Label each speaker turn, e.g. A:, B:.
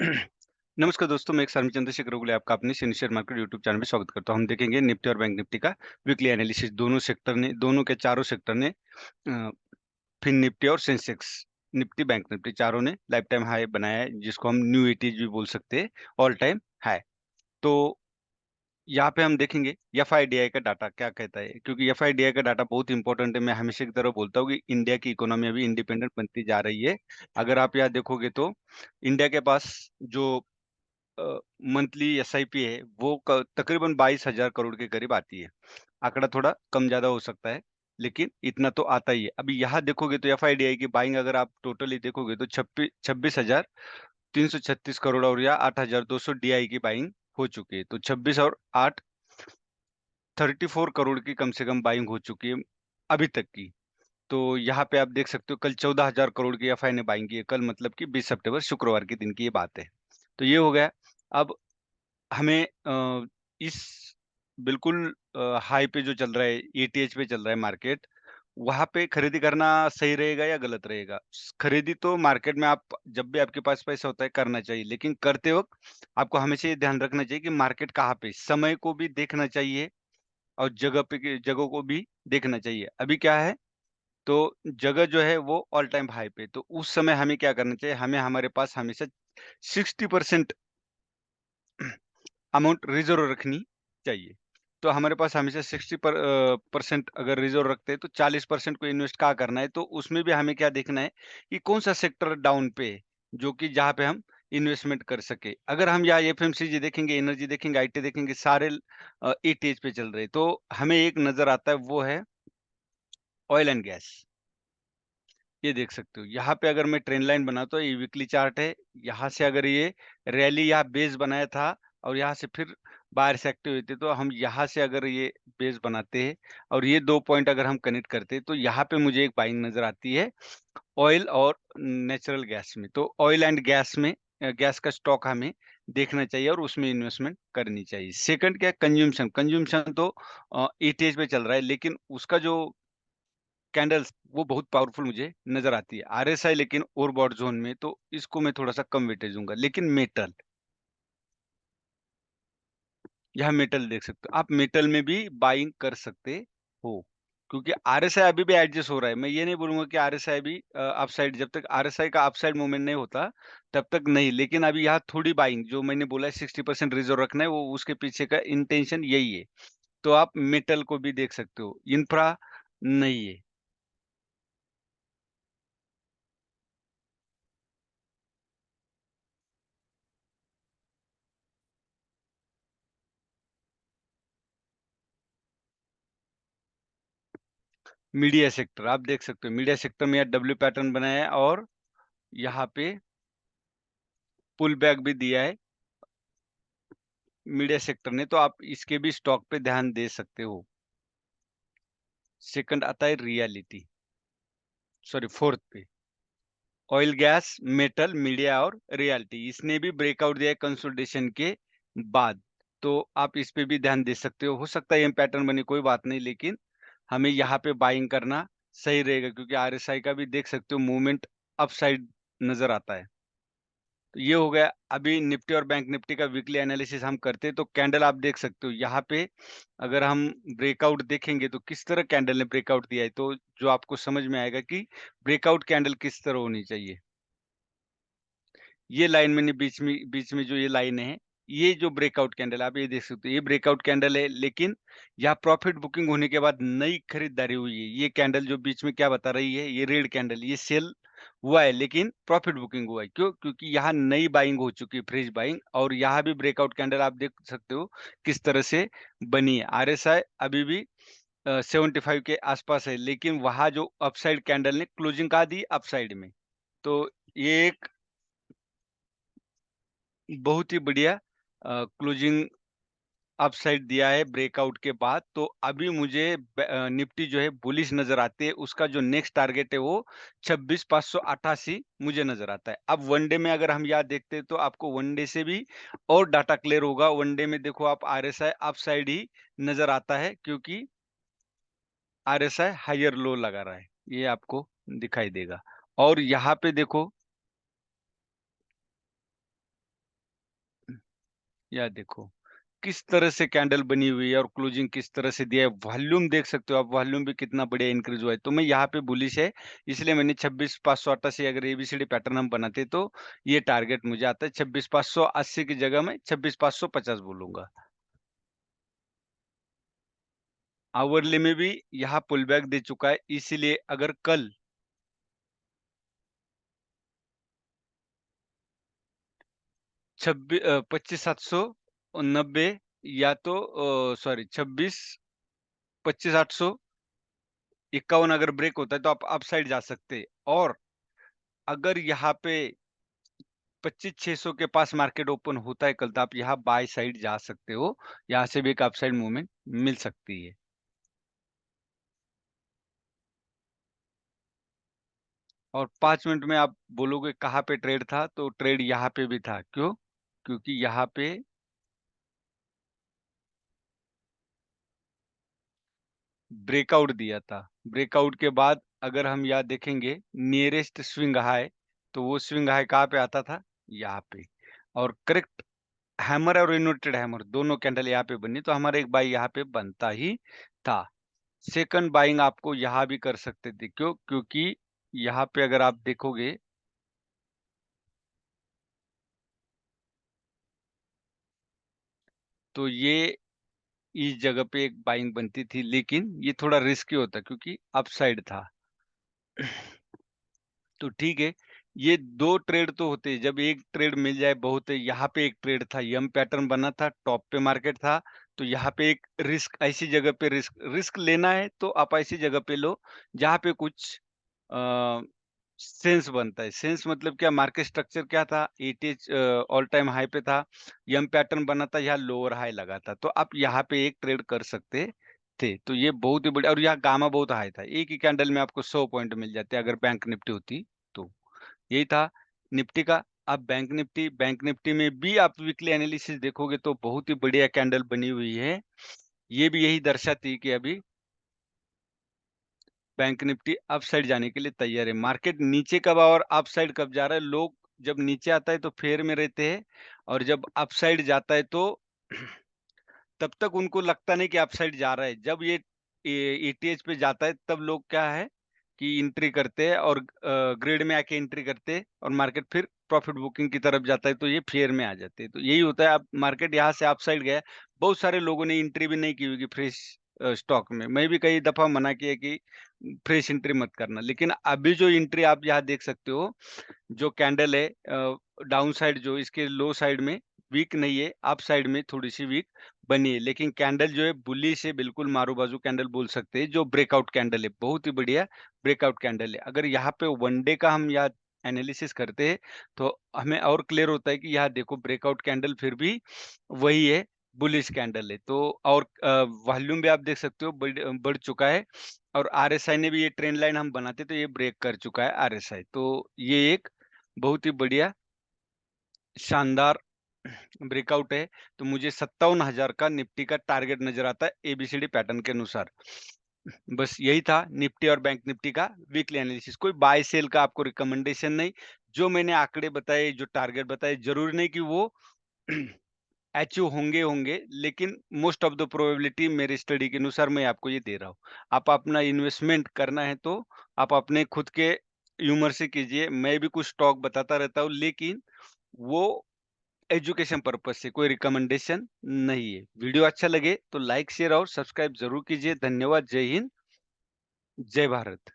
A: नमस्कार दोस्तों, मैं एक शर्मी चंद्रशेखर ओगले आपका अपने Shani share market YouTube channel में स्वागत करता हूँ। हम देखेंगे निफ्टी और बैंक निफ्टी का वीकली एनालिसिस। दोनों के चारों सेक्टर ने फिन निफ्टी और सेंसेक्स, निफ्टी, बैंक निफ्टी चारों ने लाइफ टाइम हाई बनाया है, जिसको हम न्यू एटीज भी बोल सकते हैं, ऑल टाइम हाई। तो यहाँ पे हम देखेंगे एफआईडीआई का डाटा क्या कहता है, क्योंकि एफआईडीआई का डाटा बहुत इंपॉर्टेंट है। मैं हमेशा की तरह बोलता हूँ कि इंडिया की इकोनॉमी अभी इंडिपेंडेंट बनती जा रही है। अगर आप यहाँ देखोगे तो इंडिया के पास जो मंथली एसआईपी है वो तकरीबन 22,000 करोड़ के करीब आती है। आंकड़ा थोड़ा कम ज्यादा हो सकता है, लेकिन इतना तो आता ही है। अभी यहाँ देखोगे तो एफआईडीआई की बाइंग अगर आप टोटली देखोगे तो 26,336 करोड़ और या 8,200 डीआई की बाइंग हो चुकी है। तो 26 और 8 34 करोड़ की कम से कम बाइंग हो चुकी है अभी तक की। तो यहाँ पे आप देख सकते हो कल 14,000 करोड़ की एफआई ने बाइंग की है। कल मतलब कि 20 सितंबर शुक्रवार के दिन की ये बात है। तो ये हो गया। अब हमें इस बिल्कुल हाई पे जो चल रहा है, एटीएच पे चल रहा है मार्केट, वहाँ पे खरीदी करना सही रहेगा या गलत रहेगा? खरीदी तो मार्केट में आप जब भी आपके पास पैसा होता है करना चाहिए, लेकिन करते वक़्त आपको हमेशा ये ध्यान रखना चाहिए कि मार्केट कहाँ पे, समय को भी देखना चाहिए और जगह को भी देखना चाहिए। अभी क्या है, तो जगह जो है वो ऑल टाइम हाई पे, तो उस समय हमें क्या करना चाहिए, हमें हमारे पास हमेशा 60% अमाउंट रिज़र्व रखनी चाहिए। तो हमारे पास हमेशा 60% अगर रिज़र्व रखते हैं तो 40% को इन्वेस्ट कहाँ करना है, तो उसमें भी हमें क्या देखना है कि कौन-सा सेक्टर डाउन पे है, जो कि जहाँ पे हम इन्वेस्टमेंट कर सके। अगर हम यहाँ एफएमसीजी देखेंगे, एनर्जी देखेंगे, आईटी देखेंगे, सारे ईटीएच पे चल रहे हैं, तो हमें एक नज़र आता है वो है ऑयल एंड गैस। ये देख सकते हो। यहाँ पे अगर मैं ट्रेंड लाइन बनाता हूँ, ये वीकली चार्ट है। यहाँ से अगर ये रैली यहाँ बेस बनाया था और यहाँ से फिर बाहर से एक्टिव हुई थी, तो हम यहाँ से अगर ये बेस बनाते हैं और ये 2 पॉइंट अगर हम कनेक्ट करते हैं, तो यहाँ पे मुझे एक बाइंग नज़र आती है ऑयल और नेचुरल गैस में। तो ऑयल एंड गैस में गैस का स्टॉक हमें देखना चाहिए और उसमें इन्वेस्टमेंट करनी चाहिए। सेकंड क्या है, कंज़म्पशन। कंज़म्पशन तो ईटीएच पे चल रहा है, लेकिन उसका जो कैंडल्स वो बहुत पावरफुल मुझे नज़र आती है। आरएसआई लेकिन ओवरबॉट ज़ोन में, तो इसको मैं थोड़ा-सा कम वेटेज दूँगा। लेकिन मेटल, यहाँ मेटल देख सकते हो। आप मेटल में भी बाइंग कर सकते हो, क्योंकि आरएसआई अभी भी एडजस्ट हो रहा है। मैं ये नहीं बोलूँगा कि आरएसआई भी अपसाइड, जब तक आरएसआई का अपसाइड मूवमेंट नहीं होता, तब तक नहीं। लेकिन अभी यहाँ थोड़ी बाइंग जो मैंने बोला है 60% रिज़र्व रखना है, वो उसके पीछे का इंटेंशन यही है। तो आप मेटल को भी देख सकते हो। इंफ्रा नहीं है। मीडिया सेक्टर आप देख सकते हो, मीडिया सेक्टर में यहाँ डब्ल्यू पैटर्न बनाया है और यहाँ पे पुल बैक भी दिया है मीडिया सेक्टर ने, तो आप इसके भी स्टॉक पे ध्यान दे सकते हो। सेकंड आता है रियलिटी, सॉरी फोर्थ पे ऑयल गैस, मेटल, मीडिया और रियलिटी। इसने भी ब्रेकआउट दिया है कंसोलिडेशन के बाद, तो आप इस पे भी ध्यान दे सकते हो। सकता है ये पैटर्न बने, कोई बात नहीं, लेकिन हमें यहाँ पे बाइंग करना सही रहेगा, क्योंकि आरएसआई का भी देख सकते हो मूवमेंट अपसाइड नजर आता है। तो ये हो गया। अभी निफ्टी और बैंक निफ्टी का वीकली एनालिसिस हम करते हैं, तो कैंडल आप देख सकते हो यहाँ पे। अगर हम ब्रेकआउट देखेंगे तो किस तरह कैंडल ने ब्रेकआउट दिया है, तो जो आपको समझ में आएगा कि ब्रेकआउट कैंडल किस तरह होनी चाहिए। ये लाइन मैंने बीच में जो ये लाइन है, ये जो ब्रेकआउट कैंडल आप ये देख सकते हो, ये ब्रेकआउट कैंडल है, लेकिन यहाँ प्रॉफिट बुकिंग होने के बाद नई खरीदारी हुई है। ये कैंडल जो बीच में क्या बता रही है, ये रेड कैंडल, ये सेल हुआ है लेकिन प्रॉफिट बुकिंग हुआ है। क्यों? क्योंकि यहाँ नई बाइंग हो चुकी है, फ्रेश बाइंग, और यहाँ भी ब्रेकआउट कैंडल आप देख सकते हो किस तरह से बनी है। आरएसआई अभी भी 75 के आसपास है, लेकिन वहाँ जो अपसाइड कैंडल ने क्लोजिंग कहा दी अपसाइड में। तो ये एक बहुत ही बढ़िया क्लोजिंग अपसाइड दिया है ब्रेकआउट के बाद। तो अभी मुझे निफ्टी जो है बुलिश नज़र आती है। उसका जो नेक्स्ट टारगेट है वो 26,588 मुझे नज़र आता है। अब वन डे में अगर हम यहाँ देखते हैं, तो आपको वन डे से भी और डाटा क्लियर होगा। वन डे में देखो आप आरएसआई अपसाइड ही नज़र आता है, क्योंकि आरएसआई हायर लो लगा रहा है। ये आपको दिखाई देगा। और यहाँ पे देखो या देखो, किस तरह से कैंडल बनी हुई है और क्लोजिंग किस तरह से दिया है, वॉल्यूम देख सकते हो आप, वॉल्यूम भी कितना बढ़िया इंक्रीज़ हुआ है। तो मैं यहाँ पे बुलिश है, इसलिए मैंने 26,588 अगर एबीसीडी पैटर्न हम बनाते तो ये टारगेट मुझे आता है 26,580 की जगह मैं 26,550 बोलूँगा। आवरली में भी यहाँ पुल बैक दे चुका है, इसीलिए अगर कल 25,790 या तो सॉरी 25,851 अगर ब्रेक होता है तो आप अपसाइड जा सकते हैं। और अगर यहाँ पे 25,600 के पास मार्केट ओपन होता है कल, तो आप यहाँ बाय साइड जा सकते हो। यहाँ से भी एक अपसाइड मूवमेंट मिल सकती है। और 5 मिनट में आप बोलोगे कहाँ पे ट्रेड था, तो ट्रेड यहाँ पे भी था। क्यों? क्योंकि यहाँ पे ब्रेकआउट दिया था। ब्रेकआउट के बाद अगर हम यहाँ देखेंगे नियरेस्ट स्विंग हाई, तो वो स्विंग हाई कहाँ पे आता था? यहाँ पे। और करेक्ट हैमर और इन्वर्टेड हैमर दोनों कैंडल यहाँ पे बनी, तो हमारा एक बाई यहाँ पे बनता ही था। सेकंड बाइंग आपको यहाँ भी कर सकते थे। क्यों? क्योंकि यहाँ पे अगर आप देखोगे तो ये इस जगह पे एक बाइंग बनती थी, लेकिन ये थोड़ा रिस्की होता क्योंकि अपसाइड था। तो ठीक है, ये 2 ट्रेड तो होते हैं, जब एक ट्रेड मिल जाए बहुत है। यहाँ पे एक ट्रेड था, यम पैटर्न बना था, टॉप पे मार्केट था, तो यहाँ पे एक रिस्क, ऐसी जगह पे रिस्क रिस्क लेना है तो आप ऐसी जगह पे लो जहाँ पे कुछ अ, सेंस बनता है। सेंस मतलब क्या, मार्केट स्ट्रक्चर क्या था, एटीएच ऑल टाइम हाई पे था, यम पैटर्न बना था, यहाँ लोअर हाई लगा था, तो आप यहाँ पे एक ट्रेड कर सकते थे। तो ये बहुत ही बढ़िया, और यहाँ गामा बहुत हाई था, एक ही कैंडल में आपको 100 पॉइंट मिल जाते अगर बैंक निफ्टी होती तो। यही था निफ्टी का। अब बैंक निफ्टी में भी आप वीकली एनालिसिस देखोगे तो बहुत ही बढ़िया कैंडल बनी हुई है। ये भी यही दर्शाती है कि अभी बैंक निफ्टी अप साइड जाने के लिए तैयार है। मार्केट नीचे कब और अप साइड कब जा रहा है, लोग जब नीचे आता है तो फेयर में रहते हैं, और जब अप साइड जाता है तो तब तक उनको लगता नहीं कि अपसाइड जा रहा है। जब ये ईटीएच पे जाता है तब लोग क्या है कि एंट्री करते हैं और ग्रेड में आके एंट्री करते हैं, और मार्केट फिर प्रॉफिट बुकिंग की तरफ जाता है, तो ये फेयर में आ जाते हैं। तो यही होता है, अब मार्केट यहाँ से अपसाइड गया, बहुत सारे लोगों ने एंट्री भी नहीं की होगी फ्रेश स्टॉक में। मैं भी कई दफा मना किया कि फ्रेश एंट्री मत करना, लेकिन अभी जो एंट्री आप यहाँ देख सकते हो, जो कैंडल है डाउन साइड जो इसके लो साइड में वीक नहीं है, अप साइड में थोड़ी-सी वीक बनी है, लेकिन कैंडल जो है बुलिश है, बिल्कुल मारू-बाजू कैंडल बोल सकते हैं, जो ब्रेकआउट कैंडल है, बहुत ही बढ़िया ब्रेकआउट कैंडल है। अगर यहाँ पे वन डे का हम यहाँ एनालिसिस करते हैं, तो हमें और क्लियर होता है कि यहाँ देखो ब्रेकआउट कैंडल फिर भी वही है, बुलिश कैंडल है। तो और वॉल्यूम भी आप देख सकते हो बढ़ चुका है, और आरएसआई ने भी ये ट्रेंड लाइन हम बनाते तो ये ब्रेक कर चुका है आरएसआई। तो ये एक बहुत ही बढ़िया शानदार ब्रेकआउट है। तो मुझे 57,000 का निफ्टी का टारगेट नज़र आता है एबीसीडी पैटर्न के अनुसार। बस यही था निफ्टी और बैंक निफ्टी का वीकली एनालिसिस। कोई बाय सेल का आपको रिकमेंडेशन नहीं। जो मैंने आंकड़े बताए, जो टारगेट बताए, ज़रूरी नहीं कि वो अचीव होंगे, लेकिन मोस्ट ऑफ द प्रोबेबिलिटी मेरे स्टडी के अनुसार मैं आपको ये दे रहा हूँ। आप अपना इन्वेस्टमेंट करना है तो आप अपने खुद के ह्यूमर से कीजिए। मैं भी कुछ स्टॉक बताता रहता हूँ, लेकिन वो एजुकेशन पर्पज से, कोई रिकमेंडेशन नहीं है। वीडियो अच्छा लगे तो लाइक, शेयर और सब्सक्राइब ज़रूर कीजिए। धन्यवाद। जय हिंद, जय भारत।